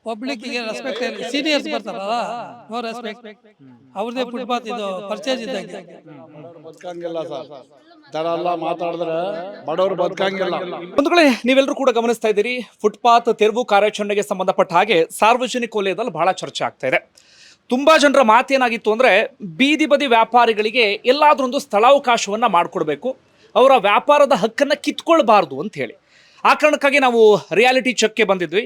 ಪಬ್ಲಿಕ್ಕಿಗೆ respect ಇಲ್ಲ. Seniors ಬರ್ತಾರಲ್ಲ, no respect. ಅವ್ರದೇ ಫುಟ್ಪಾತ್ ಇದು ಪರ್ಚೇಸ್ ಇದ್ದಂಗೆ. ಬದುಕಂಗಿಲ್ಲ ಸರ್, ತರ ಎಲ್ಲ ಮಾತಾಡಿದ್ರೆ ಬಡವರು ಬದುಕಂಗಿಲ್ಲ. ಒಂದು ಕಡೆ ನೀವೆಲ್ಲರೂ ಕೂಡ ಗಮನಿಸ್ತಾ ಇದ್ದೀರಿ, ಫುಟ್ಪಾತ್ ತೆರವು ಕಾರ್ಯಾಚರಣೆಗೆ ಸಂಬಂಧಪಟ್ಟ ಹಾಗೆ ಸಾರ್ವಜನಿಕ ವಲಯದಲ್ಲಿ ಬಹಳ ಚರ್ಚೆ ಆಗ್ತಾ ಇದೆ. ತುಂಬಾ ಜನರ ಮಾತೇನಾಗಿತ್ತು ಅಂದ್ರೆ, ಬೀದಿ ಬದಿ ವ್ಯಾಪಾರಿಗಳಿಗೆ ಎಲ್ಲಾದ್ರೊಂದು ಸ್ಥಳಾವಕಾಶವನ್ನ ಮಾಡಿಕೊಡ್ಬೇಕು, ಅವರ ವ್ಯಾಪಾರದ ಹಕ್ಕನ್ನ ಕಿತ್ಕೊಳ್ಬಾರ್ದು ಅಂತ ಹೇಳಿ. ಆ ಕಾರಣಕ್ಕಾಗಿ ನಾವು ರಿಯಾಲಿಟಿ ಚೆಕ್ಗೆ ಬಂದಿದ್ವಿ.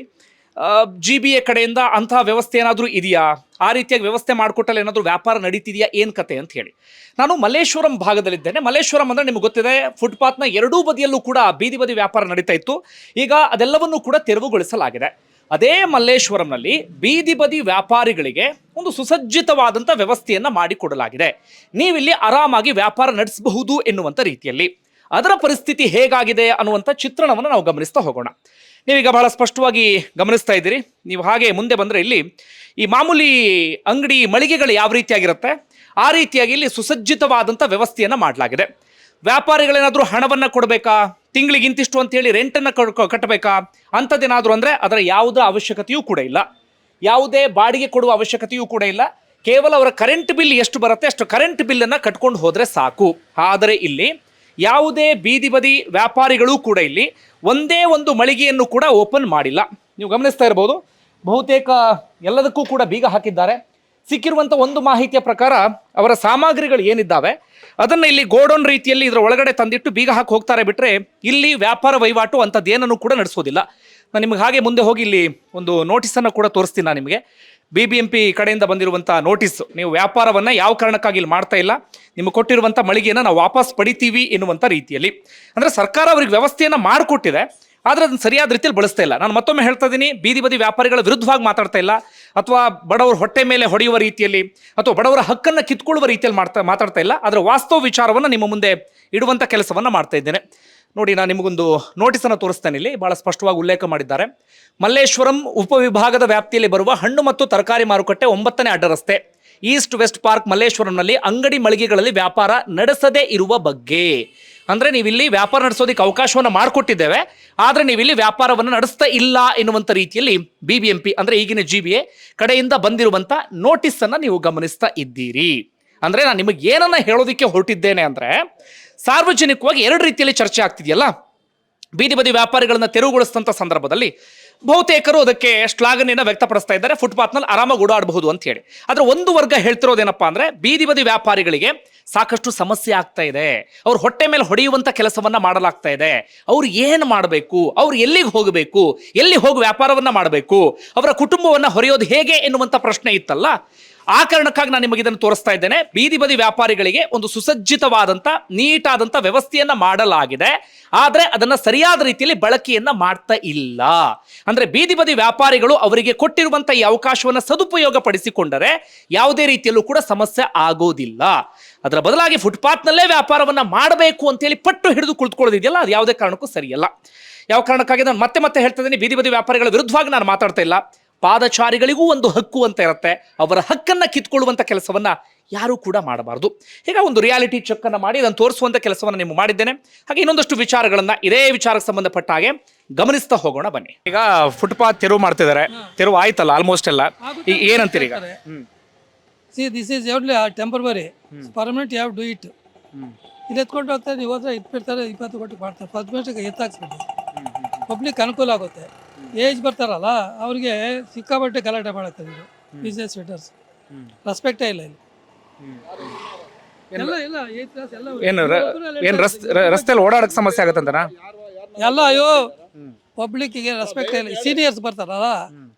GBA ಕಡೆಯಿಂದ ಅಂತಹ ವ್ಯವಸ್ಥೆ ಏನಾದರೂ ಇದೆಯಾ, ಆ ರೀತಿಯಾಗಿ ವ್ಯವಸ್ಥೆ ಮಾಡಿಕೊಟ್ಟಲ್ಲಿ ಏನಾದರೂ ವ್ಯಾಪಾರ ನಡೀತಿದೆಯಾ, ಏನು ಕತೆ ಅಂತ ಹೇಳಿ. ನಾನು ಮಲ್ಲೇಶ್ವರಂ ಭಾಗದಲ್ಲಿದ್ದೇನೆ. ಮಲ್ಲೇಶ್ವರಂ ಅಂದರೆ ನಿಮಗೆ ಗೊತ್ತಿದೆ, ಫುಟ್ಪಾತ್ನ ಎರಡೂ ಬದಿಯಲ್ಲೂ ಕೂಡ ಬೀದಿ ಬದಿ ವ್ಯಾಪಾರ ನಡೀತಾ ಇತ್ತು. ಈಗ ಅದೆಲ್ಲವನ್ನೂ ಕೂಡ ತೆರವುಗೊಳಿಸಲಾಗಿದೆ. ಅದೇ ಮಲ್ಲೇಶ್ವರಂನಲ್ಲಿ ಬೀದಿ ಬದಿ ವ್ಯಾಪಾರಿಗಳಿಗೆ ಒಂದು ಸುಸಜ್ಜಿತವಾದಂಥ ವ್ಯವಸ್ಥೆಯನ್ನು ಮಾಡಿಕೊಡಲಾಗಿದೆ. ನೀವಿಲ್ಲಿ ಆರಾಮಾಗಿ ವ್ಯಾಪಾರ ನಡೆಸಬಹುದು ಎನ್ನುವಂಥ ರೀತಿಯಲ್ಲಿ. ಅದರ ಪರಿಸ್ಥಿತಿ ಹೇಗಾಗಿದೆ ಅನ್ನುವಂಥ ಚಿತ್ರಣವನ್ನು ನಾವು ಗಮನಿಸ್ತಾ ಹೋಗೋಣ. ನೀವೀಗ ಬಹಳ ಸ್ಪಷ್ಟವಾಗಿ ಗಮನಿಸ್ತಾ ಇದ್ದೀರಿ. ನೀವು ಹಾಗೆ ಮುಂದೆ ಬಂದರೆ ಇಲ್ಲಿ ಈ ಮಾಮೂಲಿ ಅಂಗಡಿ ಮಳಿಗೆಗಳು ಯಾವ ರೀತಿಯಾಗಿರುತ್ತೆ ಆ ರೀತಿಯಾಗಿ ಇಲ್ಲಿ ಸುಸಜ್ಜಿತವಾದಂಥ ವ್ಯವಸ್ಥೆಯನ್ನು ಮಾಡಲಾಗಿದೆ. ವ್ಯಾಪಾರಿಗಳೇನಾದರೂ ಹಣವನ್ನು ಕೊಡಬೇಕಾ, ತಿಂಗಳಿಗೆ ಇಂತಿಷ್ಟು ಅಂತೇಳಿ ರೆಂಟನ್ನು ಕಟ್ಟಬೇಕಾ ಅಂಥದ್ದೇನಾದರೂ ಅಂದರೆ ಅದರ ಯಾವುದೇ ಅವಶ್ಯಕತೆಯೂ ಕೂಡ ಇಲ್ಲ. ಯಾವುದೇ ಬಾಡಿಗೆ ಕೊಡುವ ಅವಶ್ಯಕತೆಯೂ ಕೂಡ ಇಲ್ಲ. ಕೇವಲ ಅವರ ಕರೆಂಟ್ ಬಿಲ್ ಎಷ್ಟು ಬರುತ್ತೆ ಅಷ್ಟು ಕರೆಂಟ್ ಬಿಲ್ಲನ್ನು ಕಟ್ಕೊಂಡು ಹೋದರೆ ಸಾಕು. ಆದರೆ ಇಲ್ಲಿ ಯಾವುದೇ ಬೀದಿ ಬದಿ ವ್ಯಾಪಾರಿಗಳೂ ಕೂಡ ಇಲ್ಲಿ ಒಂದೇ ಒಂದು ಮಳಿಗೆಯನ್ನು ಕೂಡ ಓಪನ್ ಮಾಡಿಲ್ಲ. ನೀವು ಗಮನಿಸ್ತಾ ಇರ್ಬೋದು, ಬಹುತೇಕ ಎಲ್ಲದಕ್ಕೂ ಕೂಡ ಬೀಗ ಹಾಕಿದ್ದಾರೆ. ಸಿಕ್ಕಿರುವಂಥ ಒಂದು ಮಾಹಿತಿಯ ಪ್ರಕಾರ ಅವರ ಸಾಮಗ್ರಿಗಳು ಏನಿದ್ದಾವೆ ಅದನ್ನು ಇಲ್ಲಿ ಗೋಡೌನ್ ರೀತಿಯಲ್ಲಿ ಇದರ ಒಳಗಡೆ ತಂದಿಟ್ಟು ಬೀಗ ಹಾಕಿ ಹೋಗ್ತಾರೆ. ಬಿಟ್ಟರೆ ಇಲ್ಲಿ ವ್ಯಾಪಾರ ವಹಿವಾಟು ಅಂಥದ್ದೇನೂ ಕೂಡ ನಡೆಸೋದಿಲ್ಲ. ನಾನು ನಿಮಗೆ ಹಾಗೆ ಮುಂದೆ ಹೋಗಿ ಇಲ್ಲಿ ಒಂದು ನೋಟಿಸನ್ನು ಕೂಡ ತೋರಿಸ್ತೀನಿ. ನಾನು ನಿಮಗೆ BBMP ಕಡೆಯಿಂದ ಬಂದಿರುವಂಥ ನೋಟಿಸ್, ನೀವು ವ್ಯಾಪಾರವನ್ನು ಯಾವ ಕಾರಣಕ್ಕಾಗಿ ಇಲ್ಲಿ ಮಾಡ್ತಾ ಇಲ್ಲ, ನಿಮಗೆ ಕೊಟ್ಟಿರುವಂಥ ಮಳಿಗೆಯನ್ನು ನಾವು ವಾಪಸ್ ಪಡಿತೀವಿ ಎನ್ನುವಂಥ ರೀತಿಯಲ್ಲಿ. ಅಂದರೆ ಸರ್ಕಾರ ಅವರಿಗೆ ವ್ಯವಸ್ಥೆಯನ್ನು ಮಾಡಿಕೊಟ್ಟಿದೆ, ಆದರೆ ಅದನ್ನು ಸರಿಯಾದ ರೀತಿಯಲ್ಲಿ ಬಳಸ್ತಾ ಇಲ್ಲ. ನಾನು ಮತ್ತೊಮ್ಮೆ ಹೇಳ್ತಾ ಇದ್ದೀನಿ, ಬೀದಿ ಬದಿ ವ್ಯಾಪಾರಿಗಳ ವಿರುದ್ಧವಾಗಿ ಮಾತಾಡ್ತಾ ಇಲ್ಲ, ಅಥವಾ ಬಡವರ ಹೊಟ್ಟೆ ಮೇಲೆ ಹೊಡೆಯುವ ರೀತಿಯಲ್ಲಿ ಅಥವಾ ಬಡವರ ಹಕ್ಕನ್ನು ಕಿತ್ಕೊಳ್ಳುವ ರೀತಿಯಲ್ಲಿ ಮಾತಾಡ್ತಾ ಇಲ್ಲ. ಅದರ ವಾಸ್ತವ ವಿಚಾರವನ್ನು ನಿಮ್ಮ ಮುಂದೆ ಇಡುವಂಥ ಕೆಲಸವನ್ನು ಮಾಡ್ತಾ ಇದ್ದೇನೆ. ನೋಡಿ, ನಾನು ನಿಮಗೊಂದು ನೋಟಿಸನ್ನು ತೋರಿಸ್ತೇನೆ. ಇಲ್ಲಿ ಬಹಳ ಸ್ಪಷ್ಟವಾಗಿ ಉಲ್ಲೇಖ ಮಾಡಿದ್ದಾರೆ. ಮಲ್ಲೇಶ್ವರಂ ಉಪವಿಭಾಗದ ವ್ಯಾಪ್ತಿಯಲ್ಲಿ ಬರುವ ಹಣ್ಣು ಮತ್ತು ತರಕಾರಿ ಮಾರುಕಟ್ಟೆ 9ನೇ ಅಡ್ಡರಸ್ತೆ, ಈಸ್ಟ್ ವೆಸ್ಟ್ ಪಾರ್ಕ್, ಮಲ್ಲೇಶ್ವರಂನಲ್ಲಿ ಅಂಗಡಿ ಮಳಿಗೆಗಳಲ್ಲಿ ವ್ಯಾಪಾರ ನಡೆಸದೇ ಇರುವ ಬಗ್ಗೆ. ಅಂದರೆ ನೀವಿಲ್ಲಿ ವ್ಯಾಪಾರ ನಡೆಸೋದಕ್ಕೆ ಅವಕಾಶವನ್ನು ಮಾಡಿಕೊಟ್ಟಿದ್ದೇವೆ, ಆದರೆ ನೀವಿಲ್ಲಿ ವ್ಯಾಪಾರವನ್ನು ನಡೆಸ್ತಾ ಇಲ್ಲ ಎನ್ನುವಂಥ ರೀತಿಯಲ್ಲಿ BBMP ಅಂದರೆ ಈಗಿನ GBA ಕಡೆಯಿಂದ ಬಂದಿರುವಂಥ ನೋಟಿಸನ್ನು ನೀವು ಗಮನಿಸ್ತಾ ಇದ್ದೀರಿ. ಅಂದರೆ ನಾನು ನಿಮಗೆ ಏನನ್ನ ಹೇಳೋದಕ್ಕೆ ಹೊರಟಿದ್ದೇನೆ ಅಂದರೆ, ಸಾರ್ವಜನಿಕವಾಗಿ ಎರಡು ರೀತಿಯಲ್ಲಿ ಚರ್ಚೆ ಆಗ್ತಿದೆಯಲ್ಲ. ಬೀದಿ ಬದಿ ವ್ಯಾಪಾರಿಗಳನ್ನ ತೆರವುಗೊಳಿಸಿದಂಥ ಸಂದರ್ಭದಲ್ಲಿ ಬಹುತೇಕರು ಅದಕ್ಕೆ ಶ್ಲಾಘನೆಯನ್ನು ವ್ಯಕ್ತಪಡಿಸ್ತಾ ಇದ್ದಾರೆ, ಫುಟ್ಪಾತ್ನಲ್ಲಿ ಆರಾಮಾಗಿ ಓಡಾಡಬಹುದು ಅಂತ ಹೇಳಿ. ಆದರೆ ಒಂದು ವರ್ಗ ಹೇಳ್ತಿರೋದೇನಪ್ಪ ಅಂದರೆ, ಬೀದಿ ಬದಿ ವ್ಯಾಪಾರಿಗಳಿಗೆ ಸಾಕಷ್ಟು ಸಮಸ್ಯೆ ಆಗ್ತಾ ಇದೆ, ಅವ್ರ ಹೊಟ್ಟೆ ಮೇಲೆ ಹೊಡೆಯುವಂಥ ಕೆಲಸವನ್ನ ಮಾಡಲಾಗ್ತಾ ಇದೆ, ಅವ್ರು ಏನು ಮಾಡಬೇಕು, ಅವ್ರು ಎಲ್ಲಿಗೆ ಹೋಗಬೇಕು, ಎಲ್ಲಿ ಹೋಗಿ ವ್ಯಾಪಾರವನ್ನ ಮಾಡಬೇಕು, ಅವರ ಕುಟುಂಬವನ್ನು ಹೊರೆಯೋದು ಹೇಗೆ ಎನ್ನುವಂಥ ಪ್ರಶ್ನೆ ಇತ್ತಲ್ಲ. ಆ ಕಾರಣಕ್ಕಾಗಿ ನಾನು ನಿಮಗೆ ಇದನ್ನು ತೋರಿಸ್ತಾ ಇದ್ದೇನೆ. ಬೀದಿ ಬದಿ ವ್ಯಾಪಾರಿಗಳಿಗೆ ಒಂದು ಸುಸಜ್ಜಿತವಾದಂಥ ನೀಟಾದಂಥ ವ್ಯವಸ್ಥೆಯನ್ನ ಮಾಡಲಾಗಿದೆ, ಆದರೆ ಅದನ್ನು ಸರಿಯಾದ ರೀತಿಯಲ್ಲಿ ಬಳಕೆಯನ್ನ ಮಾಡ್ತಾ ಇಲ್ಲ. ಅಂದ್ರೆ ಬೀದಿ ಬದಿ ವ್ಯಾಪಾರಿಗಳು ಅವರಿಗೆ ಕೊಟ್ಟಿರುವಂಥ ಈ ಅವಕಾಶವನ್ನು ಸದುಪಯೋಗ ಪಡಿಸಿಕೊಂಡರೆ ಯಾವುದೇ ರೀತಿಯಲ್ಲೂ ಕೂಡ ಸಮಸ್ಯೆ ಆಗೋದಿಲ್ಲ. ಅದರ ಬದಲಾಗಿ ಫುಟ್ಪಾತ್ನಲ್ಲೇ ವ್ಯಾಪಾರವನ್ನ ಮಾಡಬೇಕು ಅಂತೇಳಿ ಪಟ್ಟು ಹಿಡಿದು ಕುಳಿತುಕೊಳ್ಳೋದಿದೆಯಲ್ಲ, ಅದು ಯಾವುದೇ ಕಾರಣಕ್ಕೂ ಸರಿಯಲ್ಲ. ಯಾವ ಕಾರಣಕ್ಕಾಗಿ ನಾನು ಮತ್ತೆ ಮತ್ತೆ ಹೇಳ್ತಾ ಇದ್ದೀನಿ, ಬೀದಿ ಬದಿ ವ್ಯಾಪಾರಿಗಳ ವಿರುದ್ಧವಾಗಿ ನಾನು ಮಾತಾಡ್ತಾ ಇಲ್ಲ. ಪಾದಚಾರಿಗಳಿಗೂ ಒಂದು ಹಕ್ಕು ಅಂತ ಇರುತ್ತೆ, ಅವರ ಹಕ್ಕನ್ನು ಕಿತ್ಕೊಳ್ಳುವಂಥ ಕೆಲಸವನ್ನ ಯಾರೂ ಕೂಡ ಮಾಡಬಾರ್ದು. ಈಗ ಒಂದು ರಿಯಾಲಿಟಿ ಚೆಕ್ ಅನ್ನು ಮಾಡಿ ಅದನ್ನು ತೋರಿಸುವಂಥ ಕೆಲಸವನ್ನು ನೀವು ಮಾಡಿದ್ದೇನೆ. ಹಾಗೆ ಇನ್ನೊಂದಷ್ಟು ವಿಚಾರಗಳನ್ನ ಇದೇ ವಿಚಾರಕ್ಕೆ ಸಂಬಂಧಪಟ್ಟ ಹಾಗೆ ಗಮನಿಸ್ತಾ ಹೋಗೋಣ ಬನ್ನಿ. ಈಗ ಫುಟ್ಪಾತ್ ತೆರವು ಮಾಡ್ತಿದ್ದಾರೆ, ತೆರವು ಆಯ್ತಲ್ಲ ಆಲ್ಮೋಸ್ಟ್ ಎಲ್ಲ, ಈಗ ಏನಂತೀರಿ? ಈಗ See, this is only temporary. Permanent you have to do it. ಇಲ್ಲಿ ಎತ್ಕೊಂಡು ಹೋಗ್ತಾರೆ, ನೀವು ಹೋದ್ರೆ ಇಟ್ಬಿಡ್ತಾರೆ, 20 ಕೊಟ್ಟು ಮಾಡ್ತಾರೆ. ಫಸ್ಟ್ ಮಿನಿಸ್ಟಿಗೆ ಎತ್ತಾಕ್ಸ್ಬಿಟ್ಟು ಪಬ್ಲಿಕ್ ಅನುಕೂಲ ಆಗುತ್ತೆ. ಏಜ್ ಬರ್ತಾರಲ್ಲ ಅವ್ರಿಗೆ ಸಿಕ್ಕಾಪಟ್ಟೆ ಗಲಾಟೆ ಮಾಡಾಕ್ತಾರೆ ಇದು ಬಿಸ್ನೆಸ್ ಲೀಡರ್ಸ್. ರೆಸ್ಪೆಕ್ಟೇ ಇಲ್ಲ ಇಲ್ಲಿ. ಏನು ರಸ್ತೆಯಲ್ಲಿ ಓಡಾಡಕ್ಕೆ ಸಮಸ್ಯೆ ಆಗುತ್ತಂತನಾ? ಎಲ್ಲ ಅಯ್ಯೋ ಪಬ್ಲಿಕ್ಕಿಗೆ ರೆಸ್ಪೆಕ್ಟ್ ಇಲ್ಲ. ಸೀನಿಯರ್ಸ್ ಬರ್ತಾರಲ್ಲ,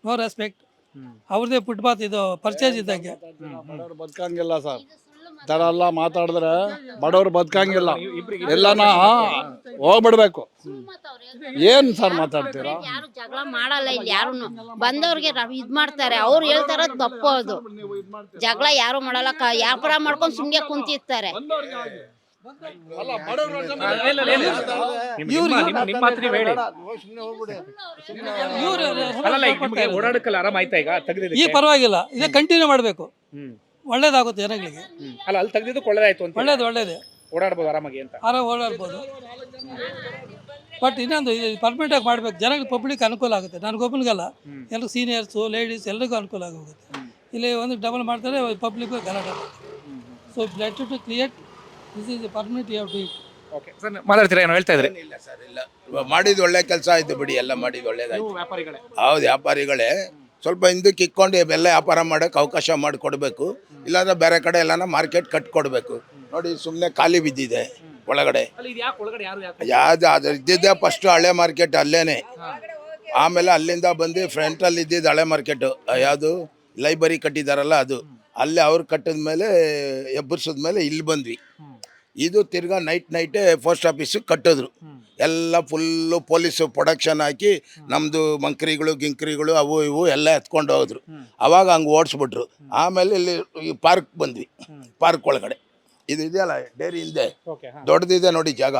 ನೋ ರೆಸ್ಪೆಕ್ಟ್. ಅವ್ರದೇ ಫುಟ್ಪಾತ್ ಇದು ಪರ್ಚೇಸ್ ಇದ್ದಂಗೆ. ಬಡವರು ಬದುಕಂಗಿಲ್ಲ ಸರ್, ತರ ಎಲ್ಲ ಮಾತಾಡಿದ್ರೆ ಬಡವರು ಬದುಕಂಗಿಲ್ಲ. ಎಲ್ಲನ ಹೋಗ್ಬಿಡ್ಬೇಕು. ಏನ್ ಸರ್ ಮಾತಾಡ್ತೀರಾ? ಯಾರು ಜಗಳ ಮಾಡಲ್ಲ ಇಲ್ಲಿ, ಯಾರು ಬಂದವ್ರಿಗೆ ಇದ್ ಮಾಡ್ತಾರೆ. ಅವ್ರು ಹೇಳ್ತಾರ ತಪ್ಪು, ಅದು ಜಗಳ ಯಾರು ಮಾಡಲ್ಲ. ವ್ಯಾಪಾರ ಮಾಡ್ಕೊಂಡು ಸುಮ್ಗೆ ಕುಂತಿರ್ತಾರೆ. ಈ ಪರವಾಗಿಲ್ಲ, ಇದೇ ಕಂಟಿನ್ಯೂ ಮಾಡಬೇಕು, ಒಳ್ಳೇದಾಗುತ್ತೆ ಜನಗಳಿಗೆ. ಅಲ್ಲ, ಅಲ್ಲಿ ತೆಗೆದಿದ್ದು ಒಳ್ಳೇದಾಯ್ತು ಅಂತ. ಒಳ್ಳೇದೇ ಓಡಾಡ್ಬೋದು ಆರಾಮಾಗಿ ಅಂತ. ಆರಾಮ ಓಡಾಡ್ಬೋದು. ಬಟ್ ಇನ್ನೊಂದು ಪರ್ಮನೆಂಟಾಗಿ ಮಾಡಬೇಕು, ಜನಗಳಿಗೆ ಪಬ್ಲಿಕ್ ಅನುಕೂಲ ಆಗುತ್ತೆ. ನನಗೊಬ್ಬನಿಗಲ್ಲ, ಎಲ್ಲ ಸೀನಿಯರ್ಸು ಲೇಡೀಸ್ ಎಲ್ರಿಗೂ ಅನುಕೂಲ ಆಗೋಗುತ್ತೆ. ಇಲ್ಲಿ ಒಂದು ಡಬಲ್ ಮಾಡ್ತಾರೆ, ಪಬ್ಲಿಕ್ ಗಲಾಟೆ. So blood to create this is permanent you have to it. Okay sir, ಮಾತಾಡ್ತೀರಾ? ಏನು ಹೇಳ್ತಾ ಇದ್ರಿ? ಇಲ್ಲ ಸರ್, ಇಲ್ಲ ಮಾಡಿದ್ದು ಒಳ್ಳೆ ಕೆಲಸ ಆಯ್ತು ಬಿಡಿ, ಎಲ್ಲ ಮಾಡಿದ್ದು ಒಳ್ಳೇದಾಯ್ತು. ವ್ಯಾಪಾರಿಗಳೇ ಹೌದು, ವ್ಯಾಪಾರಿಗಳೇ ಸ್ವಲ್ಪ ಹಿಂದಕ್ಕೆ ಇಕ್ಕೊಂಡು ಎಲ್ಲ ವ್ಯಾಪಾರ ಮಾಡೋಕ್ಕೆ ಅವಕಾಶ ಮಾಡಿಕೊಡ್ಬೇಕು. ಇಲ್ಲಾಂದ್ರೆ ಬೇರೆ ಕಡೆ ಎಲ್ಲಾನ ಮಾರ್ಕೆಟ್ ಕಟ್ಕೊಡ್ಬೇಕು. ನೋಡಿ ಸುಮ್ಮನೆ ಖಾಲಿ ಬಿದ್ದಿದೆ ಒಳಗಡೆ. ಅಲ್ಲಿ ಇದು ಯಾಕೆ ಒಳಗಡೆ ಯಾರು ಯಾವ್ದು ಅದು ಇದ್ದಿದ್ದೆ ಫಸ್ಟು ಹಳೆ ಮಾರ್ಕೆಟ್ ಅಲ್ಲೇನೆ. ಆಮೇಲೆ ಅಲ್ಲಿಂದ ಬಂದು ಫ್ರಂಟಲ್ಲಿ ಇದ್ದಿದ್ದು ಹಳೆ ಮಾರ್ಕೆಟು, ಯಾವುದು ಲೈಬ್ರರಿ ಕಟ್ಟಿದಾರಲ್ಲ ಅದು, ಅಲ್ಲಿ ಅವ್ರು ಕಟ್ಟಿದ ಮೇಲೆ ಎಬ್ಬರಿಸಿದ ಮೇಲೆ ಇಲ್ಲಿ ಬಂದ್ವಿ. ಇದು ತಿರ್ಗಾ ನೈಟೇ ಪೋಸ್ಟ್ ಆಫೀಸು ಕಟ್ಟಿದ್ರು. ಎಲ್ಲ ಫುಲ್ಲು ಪೊಲೀಸು ಪ್ರೊಡಕ್ಷನ್ ಹಾಕಿ ನಮ್ಮದು ಮಂಕ್ರಿಗಳು ಗಿಂಕ್ರಿಗಳು ಅವು ಇವು ಎಲ್ಲ ಎತ್ಕೊಂಡು ಹೋದ್ರು. ಅವಾಗ ಹಂಗೆ ಓಡಿಸ್ಬಿಟ್ರು. ಆಮೇಲೆ ಇಲ್ಲಿ ಈ ಪಾರ್ಕ್ ಬಂದ್ವಿ. ಪಾರ್ಕ್ ಒಳಗಡೆ ಇದು ಇದೆಯಲ್ಲ ಡೈರಿ ಹಿಂದೆ ದೊಡ್ಡದಿದೆ ನೋಡಿ ಜಾಗ,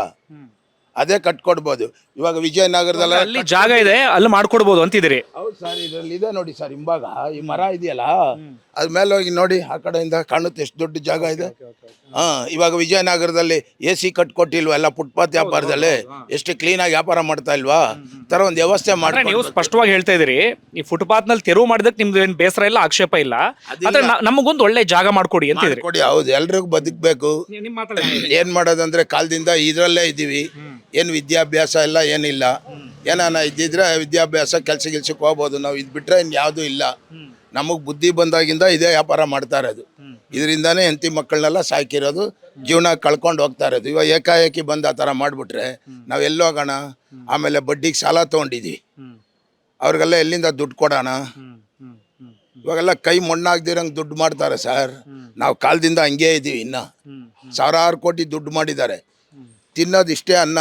ಅದೇ ಕಟ್ಕೊಡ್ಬೋದು. ಇವಾಗ ವಿಜಯನಗರದಲ್ಲ ಅಲ್ಲಿ ಜಾಗ ಇದೆ, ಅಲ್ಲಿ ಮಾಡ್ಕೊಡ್ಬೋದು ಅಂತಿದ್ದೀರಿ? ಹೌದು ಸರ್, ಇದರಲ್ಲಿ ಇದೆ ನೋಡಿ ಸರ್, ಹಿಂಭಾಗ ಈ ಮರ ಇದೆಯಲ್ಲ ಅದ್ ಮೇಲೆ ಹೋಗಿ ನೋಡಿ, ಆ ಕಡೆಯಿಂದ ಕಾಣುತ್ತೆ ಎಷ್ಟು ದೊಡ್ಡ ಜಾಗ ಇದೆ. ಇವಾಗ ವಿಜಯನಗರದಲ್ಲಿ AC ಕಟ್ಕೊಟ್ಟಿಲ್ವಾ ಎಲ್ಲ ಫುಟ್ಪಾತ್ ವ್ಯಾಪಾರದಲ್ಲಿ, ಎಷ್ಟು ಕ್ಲೀನಾಗಿ ವ್ಯಾಪಾರ ಮಾಡ್ತಾ ಇಲ್ವಾ? ತರ ಒಂದು ವ್ಯವಸ್ಥೆ ಮಾಡಿ. ನೀವು ಸ್ಪಷ್ಟವಾಗಿ ಹೇಳ್ತಾ ಇದೀರಿ, ಈ ಫುಟ್ಪಾತ್ ನಲ್ಲಿ ತೆರವು ಮಾಡಿದಕ್ಕೆ ನಿಮ್ದು ಏನು ಬೇಸರ ಇಲ್ಲ, ಆಕ್ಷೇಪ ಇಲ್ಲ, ಆದ್ರೆ ನಮಗೊಂದು ಒಳ್ಳೆ ಜಾಗ ಮಾಡ್ಕೊಡಿ ಅಂತಿದ್ರಿ. ಕೊಡಿ, ಹೌದು, ಎಲ್ರಿಗೂ ಬದುಕಬೇಕು. ಏನ್ ಮಾಡೋದಂದ್ರೆ ಕಾಲದಿಂದ ಇದ್ರಲ್ಲೇ ಇದ್ದೀವಿ, ಏನು ವಿದ್ಯಾಭ್ಯಾಸ ಇಲ್ಲ ಏನಿಲ್ಲ. ಏನಾನ ಇದ್ದಿದ್ರೆ ವಿದ್ಯಾಭ್ಯಾಸ ಕೆಲ್ಸಕ್ಕೆ ಹೋಗ್ಬೋದು, ನಾವು ಇದು ಬಿಟ್ರೆ ಇನ್ನು ಯಾವುದೂ ಇಲ್ಲ. ನಮಗೆ ಬುದ್ಧಿ ಬಂದಾಗಿಂದ ಇದೇ ವ್ಯಾಪಾರ ಮಾಡ್ತಾ ಇರೋದು. ಇದರಿಂದಾನೇ ಹೆಂಡತಿ ಮಕ್ಕಳನ್ನೆಲ್ಲ ಸಾಕಿರೋದು, ಜೀವನ ಕಳ್ಕೊಂಡು ಹೋಗ್ತಾ ಇರೋದು. ಇವಾಗ ಏಕಾಏಕಿ ಬಂದು ಆ ಥರ ಮಾಡಿಬಿಟ್ರೆ ನಾವು ಎಲ್ಲೋಗೋಣ? ಆಮೇಲೆ ಬಡ್ಡಿಗೆ ಸಾಲ ತೊಗೊಂಡಿದ್ವಿ, ಅವ್ರಿಗೆಲ್ಲ ಎಲ್ಲಿಂದ ದುಡ್ಡು ಕೊಡೋಣ? ಇವಾಗೆಲ್ಲ ಕೈ ಮಣ್ಣಾಗ್ದಿರಂಗೆ ದುಡ್ಡು ಮಾಡ್ತಾರೆ ಸರ್. ನಾವು ಕಾಲದಿಂದ ಹಂಗೇ ಇದ್ದೀವಿ. ಇನ್ನು ಸಾವಿರಾರು ಕೋಟಿ ದುಡ್ಡು ಮಾಡಿದ್ದಾರೆ. ತಿನ್ನೋದು ಇಷ್ಟೇ ಅನ್ನ,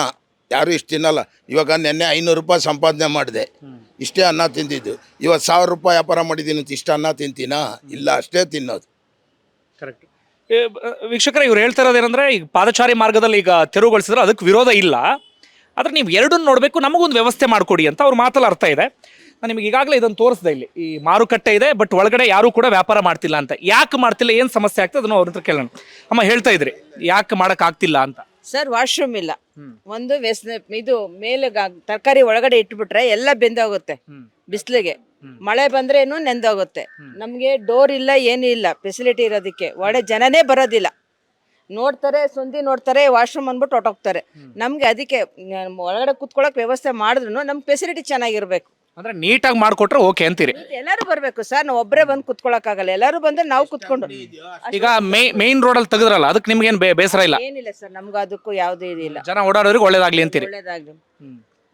ಯಾರು ಇಷ್ಟು ತಿನ್ನಲ್ಲ. ಇವಾಗ ನೆನ್ನೆ 500 ರೂಪಾಯಿ ಸಂಪಾದನೆ ಮಾಡಿದೆ, ಇಷ್ಟೇ ಅನ್ನ ತಿಂದಿದ್ದು. ಇವತ್ತು 1000 ರೂಪಾಯಿ ವ್ಯಾಪಾರ ಮಾಡಿದ್ದೀನಿ ಅಂತ ಇಷ್ಟು ಅನ್ನ ತಿಂತೀನಾ? ಇಲ್ಲ, ಅಷ್ಟೇ ತಿನ್ನೋದು. ಕರೆಕ್ಟ್. ವೀಕ್ಷಕರೇ, ಇವ್ರು ಹೇಳ್ತಾ ಇರೋದೇನಂದ್ರೆ, ಈಗ ಪಾದಚಾರಿ ಮಾರ್ಗದಲ್ಲಿ ಈಗ ತೆರವುಗೊಳಿಸಿದ್ರೆ ಅದಕ್ಕೆ ವಿರೋಧ ಇಲ್ಲ, ಆದ್ರೆ ನೀವು ಎರಡನ್ನು ನೋಡಬೇಕು, ನಮಗೊಂದು ವ್ಯವಸ್ಥೆ ಮಾಡಿಕೊಡಿ ಅಂತ ಅವ್ರ ಮಾತಲ್ಲಿ ಅರ್ಥ ಇದೆ. ನಾನು ನಿಮಗೆ ಈಗಾಗಲೇ ಇದನ್ನು ತೋರಿಸಿದೆ. ಇಲ್ಲಿ ಈ ಮಾರುಕಟ್ಟೆ ಇದೆ, ಬಟ್ ಒಳಗಡೆ ಯಾರು ಕೂಡ ವ್ಯಾಪಾರ ಮಾಡ್ತಿಲ್ಲ ಅಂತ. ಯಾಕೆ ಮಾಡ್ತಿಲ್ಲ, ಏನು ಸಮಸ್ಯೆ ಆಗ್ತದೆ ಅದನ್ನು ಅವ್ರ ಹತ್ರ ಕೇಳೋಣ. ಅಮ್ಮ, ಹೇಳ್ತಾ ಇದ್ರಿ ಯಾಕೆ ಮಾಡಕ್ ಆಗ್ತಿಲ್ಲ ಅಂತ. ಸರ್, ವಾಶ್ರೂಮ್ ಇಲ್ಲ. ಒಂದು ಇದು ಮೇಲೆ ತರಕಾರಿ ಒಳಗಡೆ ಇಟ್ಬಿಟ್ರೆ ಎಲ್ಲ ಬೆಂದೋಗುತ್ತೆ ಬಿಸಿಲಿಗೆ. ಮಳೆ ಬಂದ್ರೇನು ನೆಂದೋಗುತ್ತೆ. ನಮ್ಗೆ ಡೋರ್ ಇಲ್ಲ, ಏನು ಇಲ್ಲ, ಫೆಸಿಲಿಟಿ ಇರೋದಕ್ಕೆ. ಒಳ್ಳೆ ಜನನೇ ಬರೋದಿಲ್ಲ. ನೋಡ್ತಾರೆ, ಸುಂದಿ ನೋಡ್ತಾರೆ, ವಾಶ್ರೂಮ್ ಅಂದ್ಬಿಟ್ಟು ಹೊಟ್ಟೋಗ್ತಾರೆ. ನಮ್ಗೆ ಅದಕ್ಕೆ ಒಳಗಡೆ ಕುತ್ಕೊಳಕ್ ವ್ಯವಸ್ಥೆ ಮಾಡಿದ್ರು ನಮ್ಗೆ ಫೆಸಿಲಿಟಿ ಚೆನ್ನಾಗಿರ್ಬೇಕು. ಅಂದ್ರೆ ನೀಟಾಗಿ ಮಾಡ್ಕೊಟ್ರೆ ಓಕೆ ಅಂತೀರಿ? ಎಲ್ಲರೂ ಬರ್ಬೇಕು ಸರ್, ನಾವು ಒಬ್ಬರೇ ಬಂದು ಕುತ್ಕೊಳಕ್ ಆಗಲ್ಲ. ಎಲ್ಲರೂ ಬಂದ್ರೆ ನಾವು ಕುತ್ಕೊಂಡು. ಈಗ ಮೇನ್ ರೋಡ್ ಅಲ್ಲಿ ತೆಗೆದ್ರಲ್ಲ, ಅದಕ್ಕೆ ನಿಮ್ಗೆ ಏನು ಬೇಸರ ಇಲ್ಲ? ಏನಿಲ್ಲ ಸರ್, ನಮ್ಗೆ ಅದಕ್ಕೂ ಯಾವುದೇ ಇದಿಲ್ಲ. ಜನ ಓಡಾಡೋರಿಗೆ ಒಳ್ಳೇದಾಗ್ಲಿ ಅಂತೀರಿ? ಒಳ್ಳೇದಾಗ್ಲಿ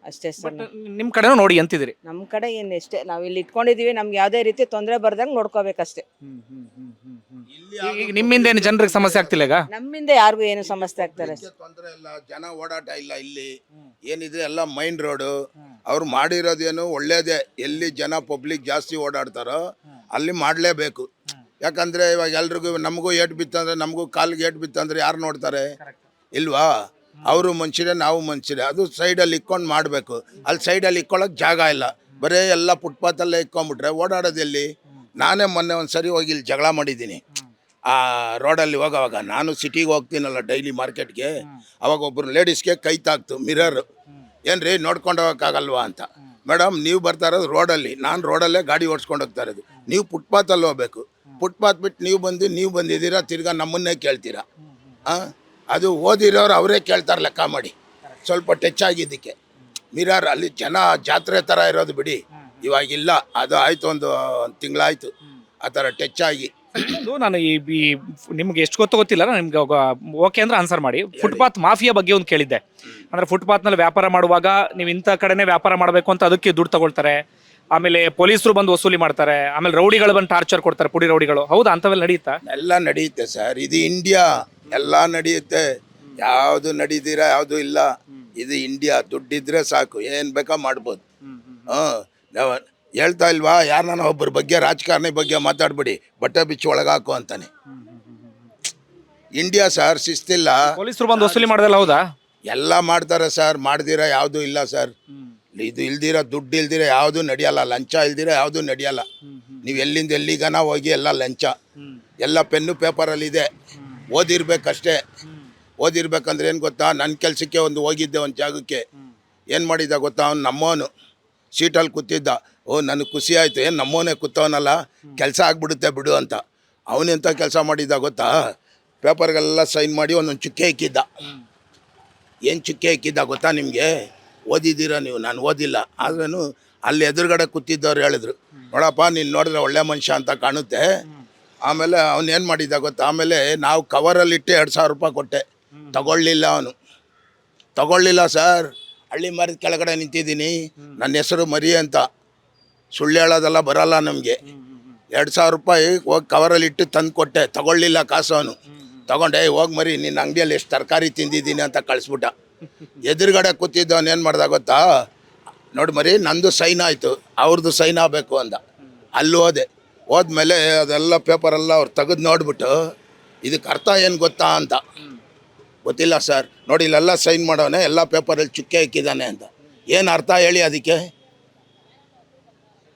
ಅಷ್ಟೇ ಸರ್. ನಿಮ್ ಕಡೆನೂ ನೋಡಿ ಅಂತಿದ್ರಿ? ನಮ್ಮ ಕಡೆ ಏನು ಇಷ್ಟೇ, ನಾವು ಇಲ್ಲಿ ಇಟ್ಕೊಂಡಿದೀವಿ, ನಮ್ಗೆ ಯಾವುದೇ ರೀತಿ ತೊಂದರೆ ಬರ್ದಂಗೆ ನೋಡ್ಕೋಬೇಕಷ್ಟೇ. ಈಗ ನಿಮ್ಮಿಂದ ಏನು ಜನರಿಗೆ ಸಮಸ್ಯೆ ಆಗ್ತಿಲ್ಲ? ಈಗ ನಮ್ಮಿಂದ ಯಾರಿಗೂ ಏನು ಸಮಸ್ಯೆ ಆಗ್ತಾರೆ? ತೊಂದರೆ ಇಲ್ಲ, ಜನ ಓಡಾಟ ಇಲ್ಲ. ಇಲ್ಲಿ ಏನಿದೆ ಎಲ್ಲ ಮೈನ್ ರೋಡು. ಅವ್ರು ಮಾಡಿರೋದೇನು ಒಳ್ಳೇದೇ. ಎಲ್ಲಿ ಜನ ಪಬ್ಲಿಕ್ ಜಾಸ್ತಿ ಓಡಾಡ್ತಾರೋ ಅಲ್ಲಿ ಮಾಡಲೇಬೇಕು. ಯಾಕಂದ್ರೆ ಇವಾಗ ಎಲ್ರಿಗೂ, ನಮಗೂ ಏಟು ಬಿತ್ತಂದ್ರೆ, ನಮಗೂ ಕಾಲಿಗೆ ಏಟು ಬಿತ್ತಂದ್ರೆ ಯಾರು ನೋಡ್ತಾರೆ? ಇಲ್ವಾ? ಅವರು ಮನುಷ್ಯರೇ, ನಾವು ಮನುಷ್ಯರೇ. ಅದು ಸೈಡಲ್ಲಿ ಇಕ್ಕೊಂಡು ಮಾಡಬೇಕು. ಅಲ್ಲಿ ಸೈಡಲ್ಲಿ ಇಕ್ಕೊಳ್ಳೋಕೆ ಜಾಗ ಇಲ್ಲ, ಬರೀ ಎಲ್ಲ ಫುಟ್ಪಾತಲ್ಲೇ ಇಕ್ಕೊಂಬಿಟ್ರೆ ಓಡಾಡೋದು ಎಲ್ಲಿ? ನಾನೇ ಮೊನ್ನೆ ಒಂದು ಸರಿ ಹೋಗಿ ಇಲ್ಲಿ ಜಗಳ ಮಾಡಿದ್ದೀನಿ. ಆ ರೋಡಲ್ಲಿ ಹೋಗೋವಾಗ, ನಾನು ಸಿಟಿಗೆ ಹೋಗ್ತೀನಲ್ಲ ಡೈಲಿ ಮಾರ್ಕೆಟ್ಗೆ, ಅವಾಗ ಒಬ್ಬರು ಲೇಡೀಸ್ಗೆ ಕೈ ತಾಕ್ತು ಮಿರರ್. ಏನ್ರಿ ನೋಡ್ಕೊಂಡು ಹೋಗೋಕ್ಕಾಗಲ್ವಾ ಅಂತ. ಮೇಡಮ್, ನೀವು ಬರ್ತಾ ಇರೋದು ರೋಡಲ್ಲಿ, ನಾನು ರೋಡಲ್ಲೇ ಗಾಡಿ ಓಡಿಸ್ಕೊಂಡು ಹೋಗ್ತಾ ಇರೋದು. ನೀವು ಫುಟ್ಪಾತಲ್ಲಿ ಹೋಗ್ಬೇಕು. ಫುಟ್ಪಾತ್ ಬಿಟ್ಟು ನೀವು ಬಂದಿದ್ದೀರಾ, ತಿರ್ಗಾ ನಮ್ಮನ್ನೇ ಕೇಳ್ತೀರಾ? ಅದು ಓದಿರೋರು ಅವರೇ ಕೇಳ್ತಾರೆ, ಲೆಕ್ಕ ಮಾಡಿ. ಸ್ವಲ್ಪ ಟಚ್ ಆಗಿದ್ದಕ್ಕೆ ಮಿರರ್ ಅಲ್ಲಿ ಜನ ಜಾತ್ರೆ ಥರ ಇರೋದು ಬಿಡಿ, ಇವಾಗಿಲ್ಲ. ಅದು ಆಯಿತು, ಒಂದು ತಿಂಗಳಾಯಿತು ಆ ಥರ ಟಚ್ ಆಗಿ. ನಾನು ಈ ನಿಮ್ಗೆ ಎಷ್ಟು ಗೊತ್ತಿಲ್ಲ, ನಿಮ್ಗೆ ಓಕೆ ಅಂದ್ರೆ ಆನ್ಸರ್ ಮಾಡಿ. ಫುಟ್ಪಾತ್ ಮಾಫಿಯಾ ಬಗ್ಗೆ ಒಂದು ಕೇಳಿದ್ದೆ. ಅಂದ್ರೆ ಫುಟ್ಪಾತ್ನಲ್ಲಿ ವ್ಯಾಪಾರ ಮಾಡುವಾಗ ನೀವು ಇಂಥ ಕಡೆನೇ ವ್ಯಾಪಾರ ಮಾಡಬೇಕು ಅಂತ ಅದಕ್ಕೆ ದುಡ್ಡು ತಗೊಳ್ತಾರೆ, ಆಮೇಲೆ ಪೊಲೀಸರು ಬಂದು ವಸೂಲಿ ಮಾಡ್ತಾರೆ, ಆಮೇಲೆ ರೌಡಿಗಳು ಬಂದು ಟಾರ್ಚರ್ ಕೊಡ್ತಾರೆ, ಪುಡಿ ರೌಡಿಗಳು. ಹೌದಾ? ಅಂಥವೆಲ್ಲ ನಡೆಯುತ್ತಾ? ಎಲ್ಲ ನಡೆಯುತ್ತೆ ಸರ್, ಇದು ಇಂಡಿಯಾ, ಎಲ್ಲ ನಡೆಯುತ್ತೆ. ಯಾವುದು ನಡೀತೀರಾ ಯಾವುದು ಇಲ್ಲ. ಇದು ಇಂಡಿಯಾ. ದುಡ್ಡಿದ್ರೆ ಸಾಕು, ಏನು ಬೇಕಾ ಮಾಡ್ಬೋದು. ಹೇಳ್ತಾ ಇಲ್ವಾ, ಯಾರನ್ನ ಒಬ್ಬರ ಬಗ್ಗೆ, ರಾಜಕಾರಣಿ ಬಗ್ಗೆ ಮಾತಾಡ್ಬಿಡಿ, ಬಟ್ಟೆ ಬಿಚ್ಚಿ ಒಳಗಾಕು ಅಂತಾನೆ. ಇಂಡಿಯಾ ಸರ್, ಶಿಸ್ತಿಲ್ಲ. ಪೊಲೀಸರು ಬಂದು ವಸೂಲಿ ಮಾಡೋದಲ್ಲ? ಹೌದಾ? ಎಲ್ಲ ಮಾಡ್ತಾರೆ ಸರ್, ಮಾಡ್ದಿರ ಯಾವುದು ಇಲ್ಲ ಸರ್. ಇದು ಇಲ್ದಿರ, ದುಡ್ಡು ಇಲ್ದಿರ ಯಾವುದು ನಡೆಯಲ್ಲ. ಲಂಚ ಇಲ್ದಿರ ಯಾವುದು ನಡೆಯಲ್ಲ. ನೀವು ಎಲ್ಲಿಂದ ಎಲ್ಲಿಗನ ಹೋಗಿ ಎಲ್ಲ ಲಂಚ. ಎಲ್ಲ ಪೆನ್ನು ಪೇಪರಲ್ಲಿದೆ, ಓದಿರ್ಬೇಕಷ್ಟೇ. ಓದಿರ್ಬೇಕಂದ್ರೆ ಏನು ಗೊತ್ತಾ, ನನ್ನ ಕೆಲಸಕ್ಕೆ ಒಂದು ಹೋಗಿದ್ದೆ ಒಂದು ಜಾಗಕ್ಕೆ, ಏನು ಮಾಡಿದ ಗೊತ್ತಾ, ಅವ್ನು ನಮ್ಮವನು ಸೀಟಲ್ಲಿ ಕೂತಿದ್ದ. ಓ ನನಗೆ ಖುಷಿ ಆಯಿತು, ಏನು ನಮ್ಮವನೇ ಕೂತವನಲ್ಲ, ಕೆಲಸ ಆಗಿಬಿಡುತ್ತೆ ಬಿಡು ಅಂತ. ಅವನೆಂಥ ಕೆಲಸ ಮಾಡಿದ್ದ ಗೊತ್ತಾ, ಪೇಪರ್ಗೆಲ್ಲ ಸೈನ್ ಮಾಡಿ ಒಂದೊಂದು ಚುಕ್ಕೆ ಇಕ್ಕಿದ್ದ. ಏನು ಚುಕ್ಕೆ ಇಕ್ಕಿದ್ದ ಗೊತ್ತಾ ನಿಮಗೆ? ಓದಿದ್ದೀರಾ ನೀವು? ನಾನು ಓದಿಲ್ಲ, ಆದ್ರೂ ಅಲ್ಲಿ ಎದುರುಗಡೆ ಕೂತಿದ್ದವ್ರು ಹೇಳಿದ್ರು, ನೋಡಪ್ಪ ನೀನು ನೋಡಿದ್ರೆ ಒಳ್ಳೆ ಮನುಷ್ಯ ಅಂತ ಕಾಣುತ್ತೆ. ಆಮೇಲೆ ಅವ್ನು ಏನು ಮಾಡಿದ್ದ ಗೊತ್ತಾ, ಆಮೇಲೆ ನಾವು ಕವರಲ್ಲಿಟ್ಟು 2,000 ರೂಪಾಯಿ ಕೊಟ್ಟೆ, ತಗೊಳ್ಳಿಲ್ಲ ಅವನು. ತಗೊಳ್ಳಿಲ್ಲ ಸರ್, ಹಳ್ಳಿ ಮರದ ಕೆಳಗಡೆ ನಿಂತಿದ್ದೀನಿ, ನನ್ನ ಹೆಸರು ಮರಿ ಅಂತ. ಸುಳ್ಳು ಹೇಳೋದೆಲ್ಲ ಬರಲ್ಲ ನಮಗೆ. 2,000 ರೂಪಾಯಿ ಹೋಗಿ ಕವರಲ್ಲಿಟ್ಟು ತಂದು ಕೊಟ್ಟೆ, ತಗೊಳ್ಳಿಲ್ಲ ಕಾಸು ಅವನು. ತಗೊಂಡೆ, ಹೋಗಿ ಮರಿ ನಿನ್ನ ಅಂಗಡಿಯಲ್ಲಿ ಎಷ್ಟು ತರಕಾರಿ ತಿಂದಿದ್ದೀನಿ ಅಂತ ಕಳಿಸ್ಬಿಟ್ಟ. ಎದುರುಗಡೆ ಕೂತಿದ್ದವನು ಏನು ಮಾಡ್ದ ಗೊತ್ತಾ, ನೋಡಿ ಮರಿ ನಂದು ಸೈನ್ ಆಯಿತು, ಅವ್ರದ್ದು ಸೈನ್ ಆಗಬೇಕು ಅಂದ. ಅಲ್ಲಿ ಹೋದ್ಮೇಲೆ ಅದೆಲ್ಲ ಪೇಪರೆಲ್ಲ ಅವ್ರು ತೆಗೆದು ನೋಡ್ಬಿಟ್ಟು, ಇದಕ್ಕೆ ಅರ್ಥ ಏನು ಗೊತ್ತಾ ಅಂತ. ಗೊತ್ತಿಲ್ಲ ಸರ್, ನೋಡಿ ಇಲ್ಲೆಲ್ಲ ಸೈನ್ ಮಾಡೋನೆ, ಎಲ್ಲ ಪೇಪರಲ್ಲಿ ಚುಕ್ಕೆ ಇಕ್ಕಿದ್ದಾನೆ ಅಂತ. ಏನು ಅರ್ಥ ಹೇಳಿ ಅದಕ್ಕೆ?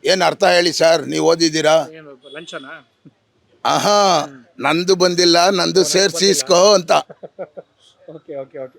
ಏನು ಅರ್ಥ ಹೇಳಿ ಸರ್, ನೀವು ಓದಿದ್ದೀರಾ? ಆಹಾ, ನಂದು ಬಂದಿಲ್ಲ, ನಂದು ಸೇರಿಸಿ ಇಸ್ಕೋ ಅಂತ. Okay okay okay